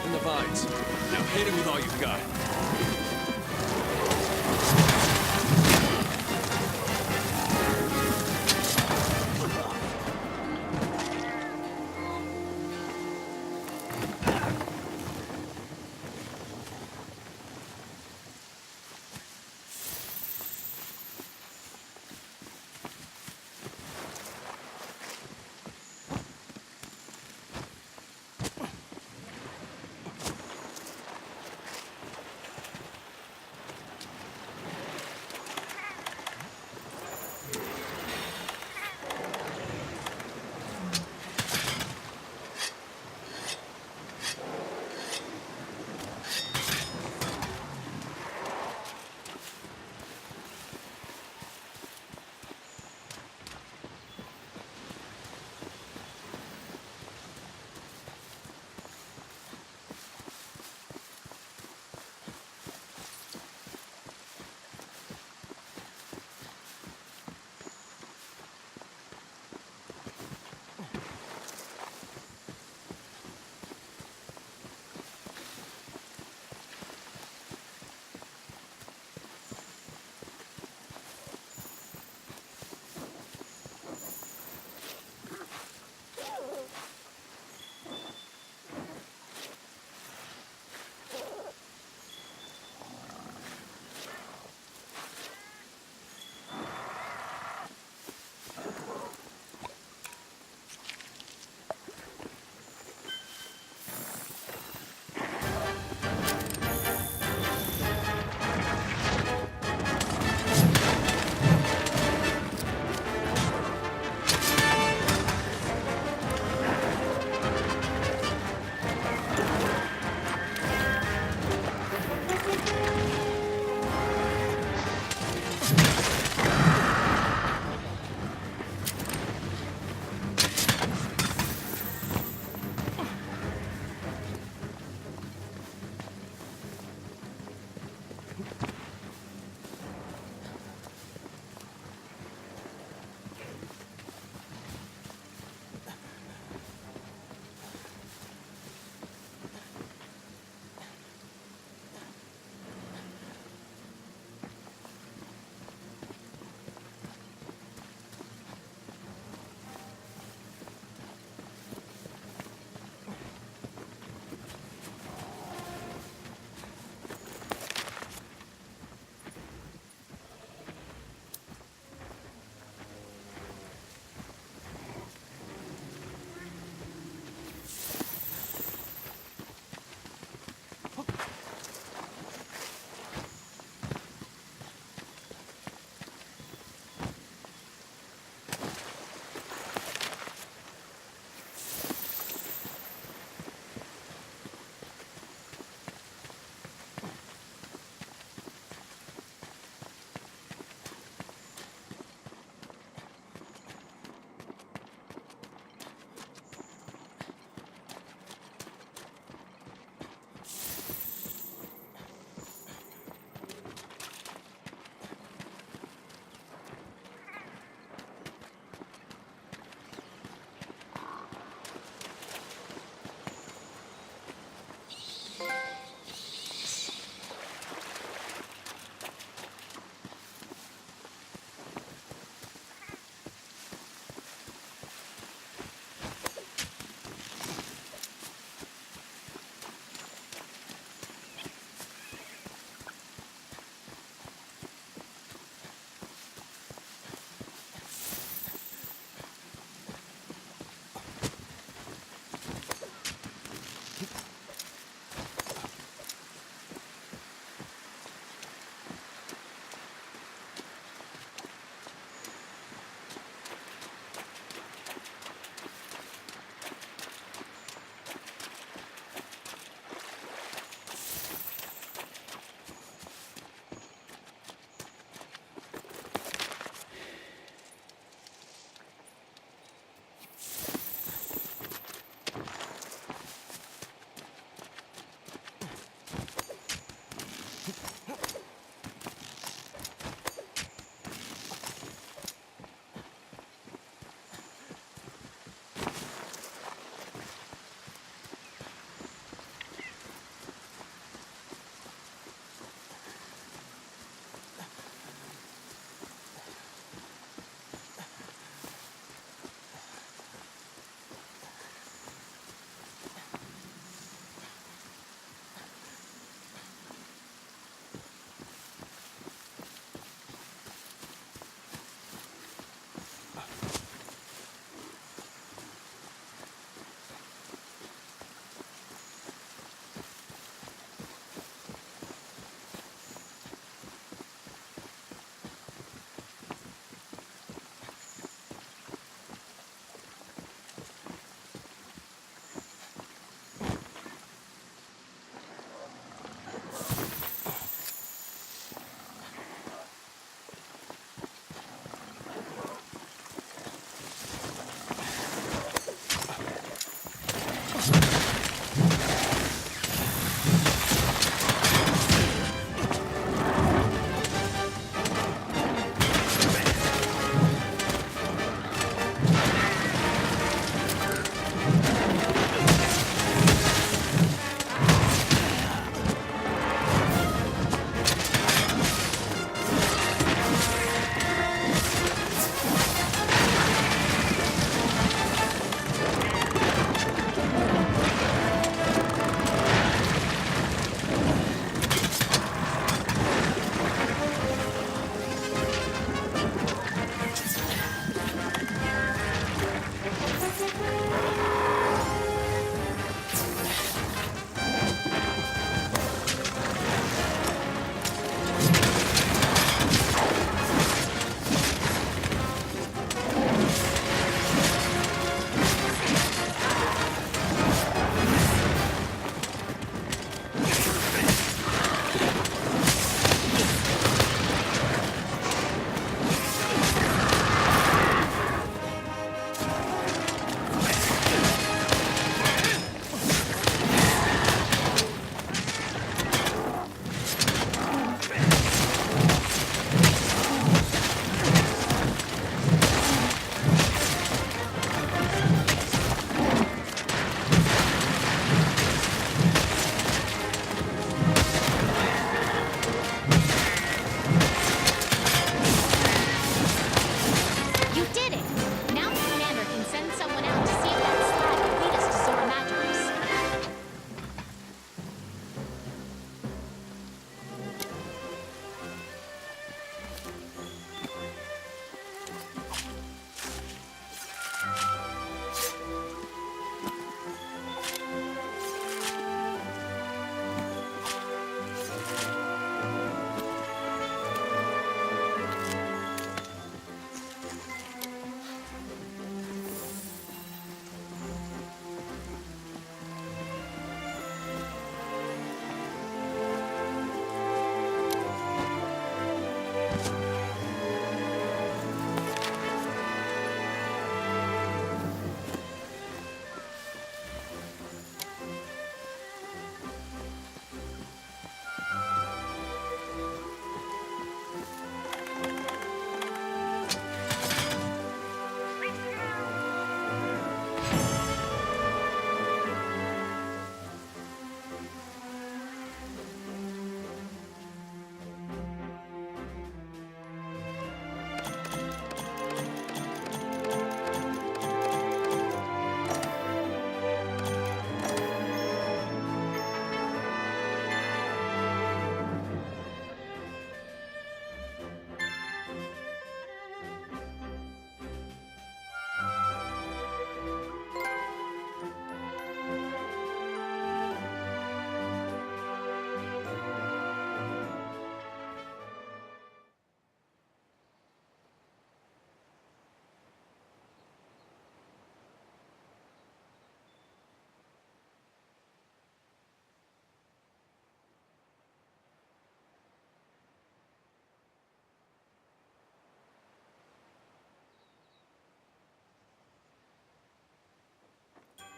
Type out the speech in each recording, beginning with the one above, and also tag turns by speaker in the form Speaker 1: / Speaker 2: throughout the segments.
Speaker 1: trap in the vines. Now hit him with all you've got.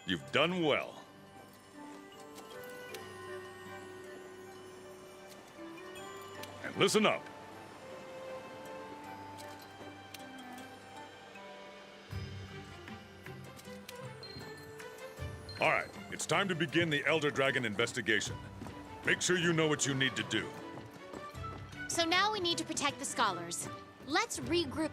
Speaker 1: You've done well. And listen up. All right, it's time to begin the Elder Dragon investigation. Make sure you know what you need to do.
Speaker 2: So now we need to protect the scholars. Let's regroup.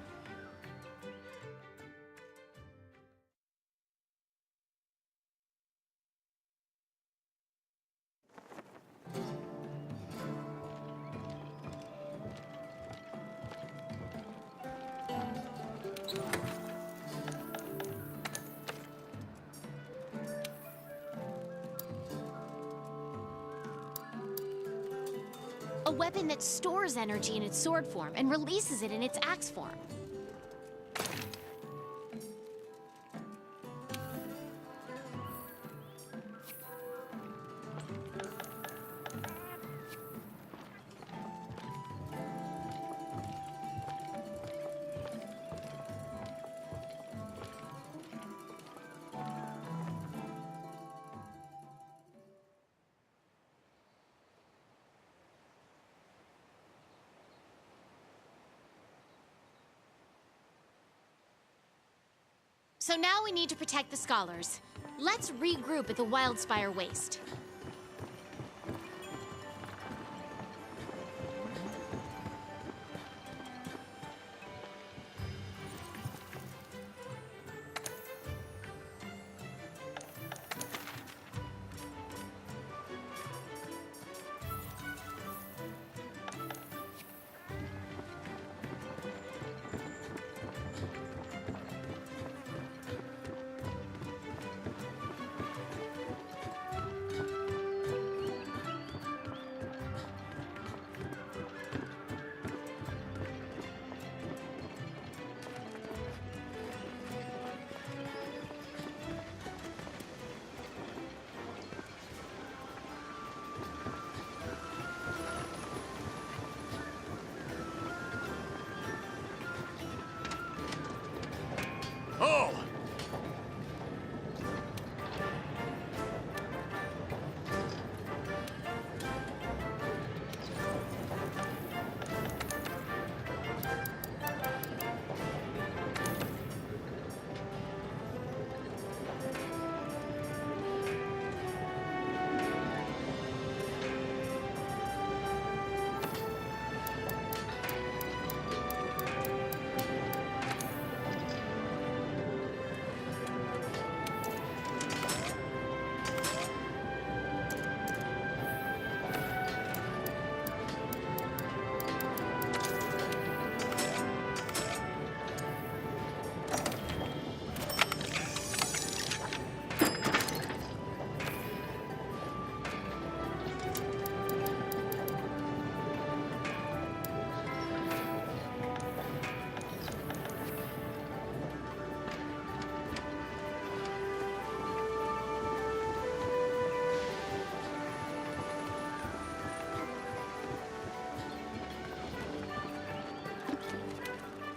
Speaker 2: A weapon that stores energy in its sword form and releases it in its axe form. So now we need to protect the scholars. Let's regroup at the Wildspire Waste.
Speaker 1: Oh!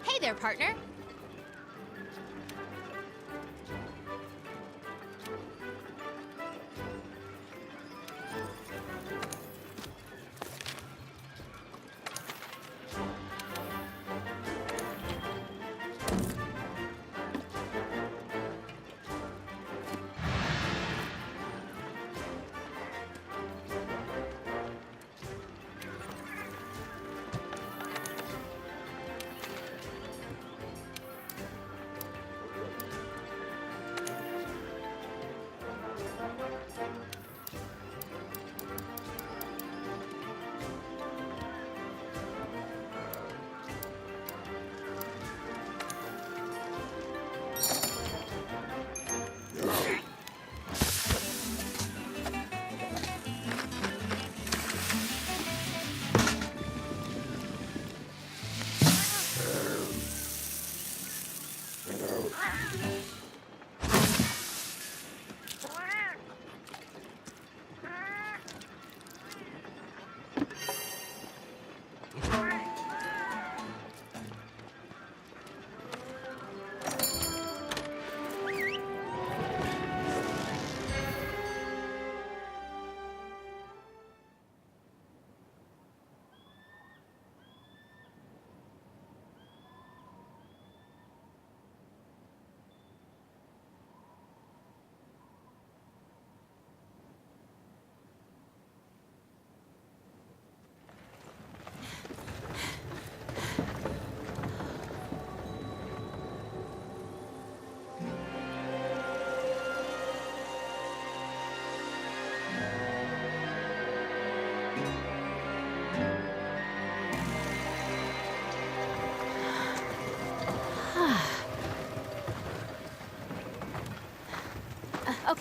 Speaker 2: Hey there, partner.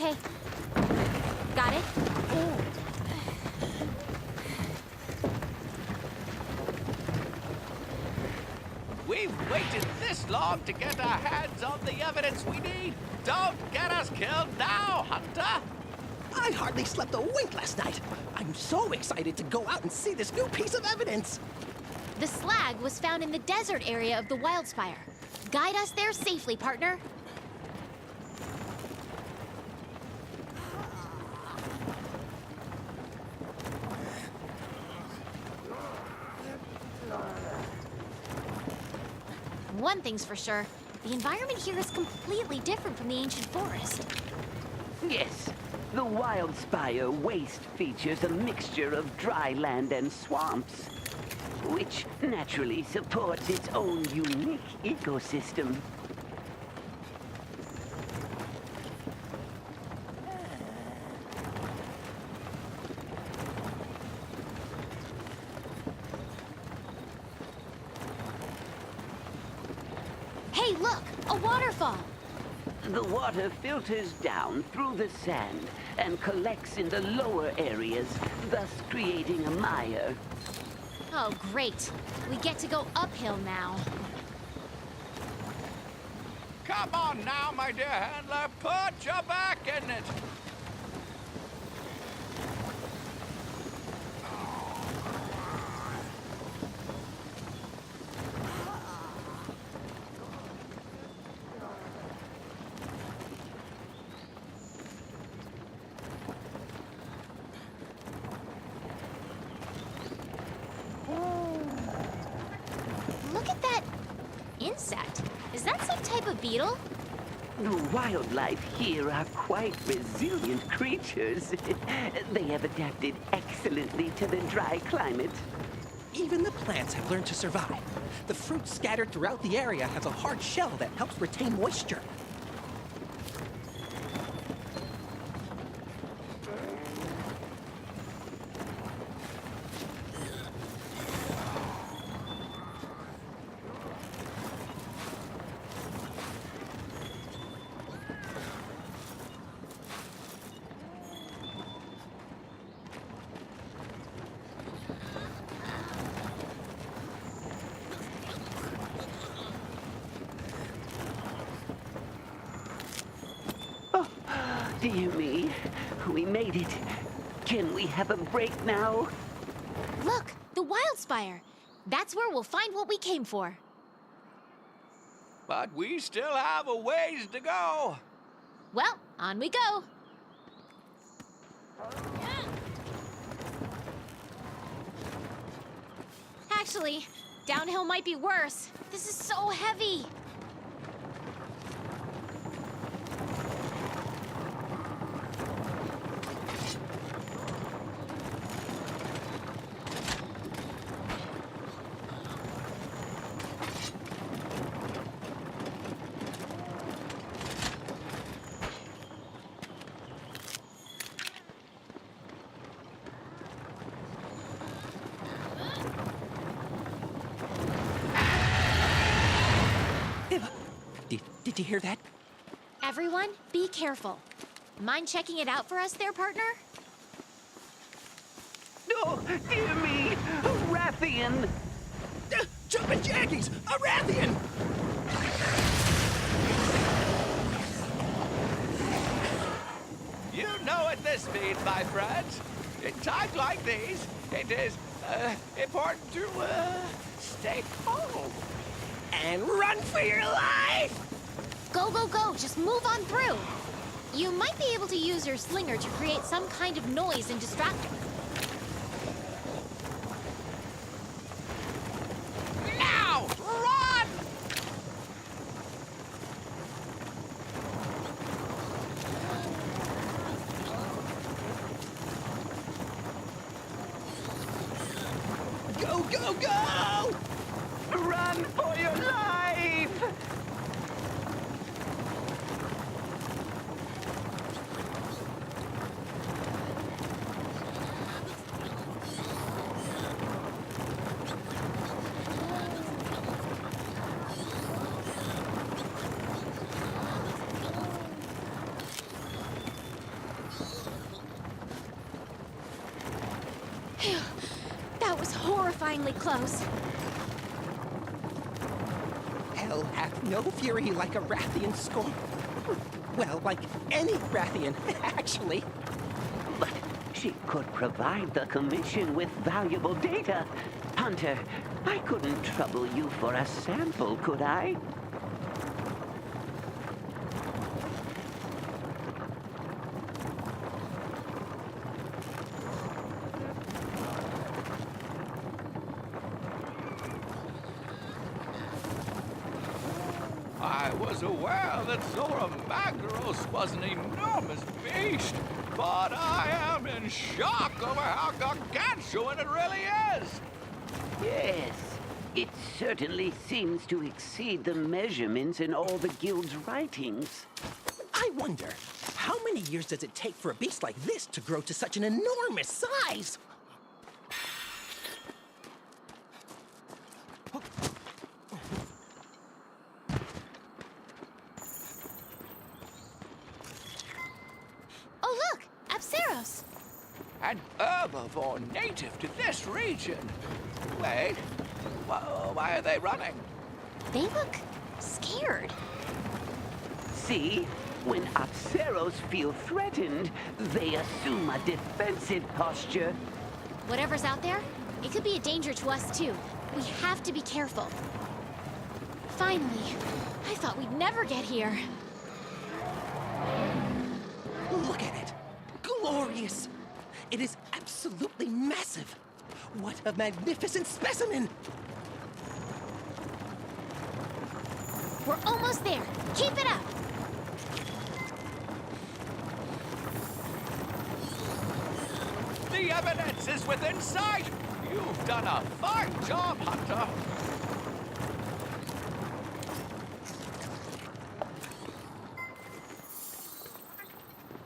Speaker 2: Okay. Got it?
Speaker 3: We've waited this long to get our hands on the evidence we need. Don't get us killed now, Hunter!
Speaker 4: I hardly slept a wink last night. I'm so excited to go out and see this new piece of evidence.
Speaker 2: The slag was found in the desert area of the Wildspire. Guide us there safely, partner. One thing's for sure, the environment here is completely different from the ancient forest.
Speaker 5: Yes, the Wildspire waste features a mixture of dry land and swamps, which naturally supports its own unique ecosystem.
Speaker 2: Hey, look! A waterfall!
Speaker 5: The water filters down through the sand and collects in the lower areas, thus creating a mire.
Speaker 2: Oh, great. We get to go uphill now.
Speaker 3: Come on now, my dear handler, put your back in it!
Speaker 2: Look at that insect. Is that some type of beetle?
Speaker 5: The wildlife here are quite resilient creatures. They have adapted excellently to the dry climate.
Speaker 4: Even the plants have learned to survive. The fruit scattered throughout the area has a hard shell that helps retain moisture.
Speaker 5: Dear me, we made it. Can we have a break now?
Speaker 2: Look, the Wildspire. That's where we'll find what we came for.
Speaker 3: But we still have a ways to go.
Speaker 2: Well, on we go. Actually, downhill might be worse. This is so heavy.
Speaker 4: Did you hear that?
Speaker 2: Everyone, be careful. Mind checking it out for us there, partner?
Speaker 5: No, dear me, a Rathian!
Speaker 4: Jumpin' Jackies! A Rathian!
Speaker 3: You know at this speed, my friends. In times like these, it is important to stay home.
Speaker 4: And run for your life!
Speaker 2: Go, go, go! Just move on through! You might be able to use your slinger to create some kind of noise and distractor.
Speaker 3: Now! Run!
Speaker 4: Go, go, go!
Speaker 5: Run for your life!
Speaker 2: finally close.
Speaker 4: Hell hath no fury like a Rathian scorn. Well, like any Rathian, actually.
Speaker 5: But she could provide the Commission with valuable data. Hunter, I couldn't trouble you for a sample, could I?
Speaker 3: I was aware that Zora Magdaros was an enormous beast, but I am in shock over how gargantuan it really is.
Speaker 5: Yes, it certainly seems to exceed the measurements in all the Guild's writings.
Speaker 4: I wonder, how many years does it take for a beast like this to grow to such an enormous size?
Speaker 2: Oh, look! Apseros!
Speaker 3: An herbivore native to this region. Wait, why are they running?
Speaker 2: They look scared.
Speaker 5: See? When Apseros feel threatened, they assume a defensive posture.
Speaker 2: Whatever's out there, it could be a danger to us too. We have to be careful. Finally, I thought we'd never get here.
Speaker 4: Look at it. Glorious. It is absolutely massive. What a magnificent specimen.
Speaker 2: We're almost there. Keep it up.
Speaker 3: The evidence is within sight. You've done a fine job, Hunter.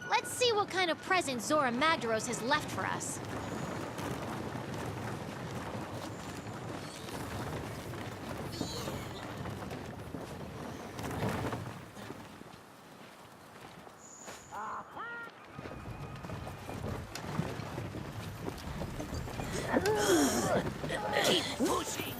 Speaker 2: Let's see what kind of present Zora Magdaros has left for us.
Speaker 5: Keep pushing!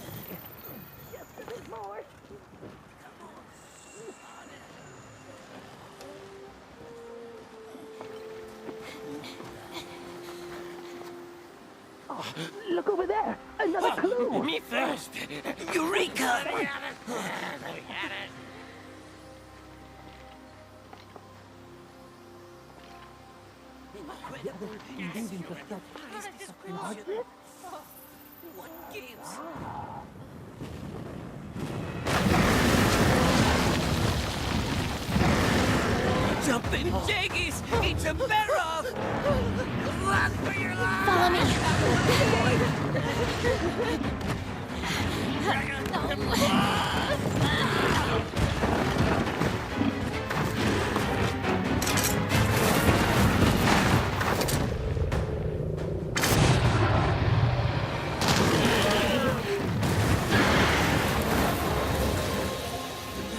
Speaker 5: Oh, look over there! Another clue!
Speaker 6: Me first! Eureka! What gives? Jumping jaggies! It's a barrel! Run for your life!
Speaker 2: Follow me.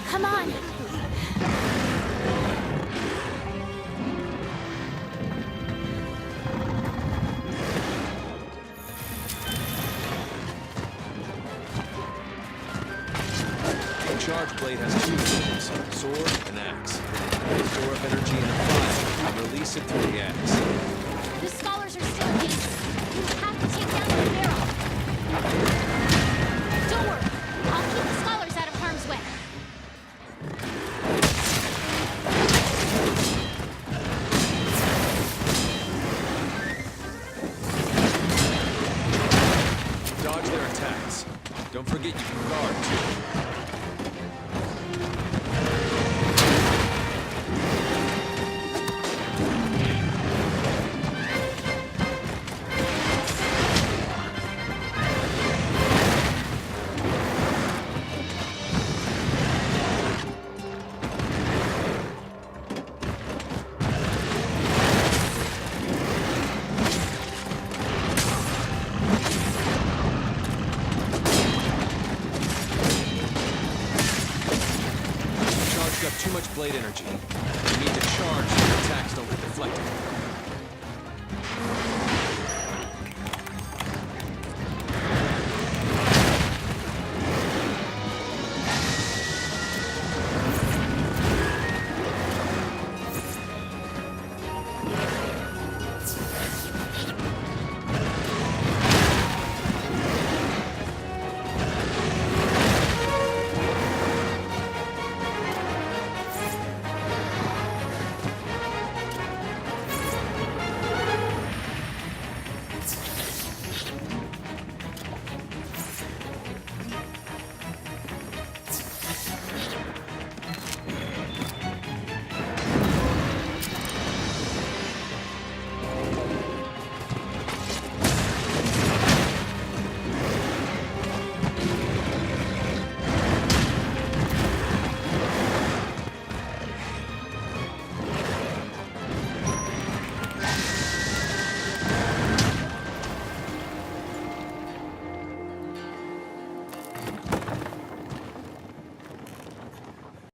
Speaker 2: Come on.
Speaker 7: The charge blade has two tools, sword and axe. Store up energy in the fire and release it through the axe.
Speaker 2: The scholars are still here. You have to take down the barrel. Don't worry. I'll keep the scholars out of harm's way.
Speaker 7: Dodge their attacks. Don't forget you can guard too. Got too much blade energy. You need to charge so your attacks don't get deflected.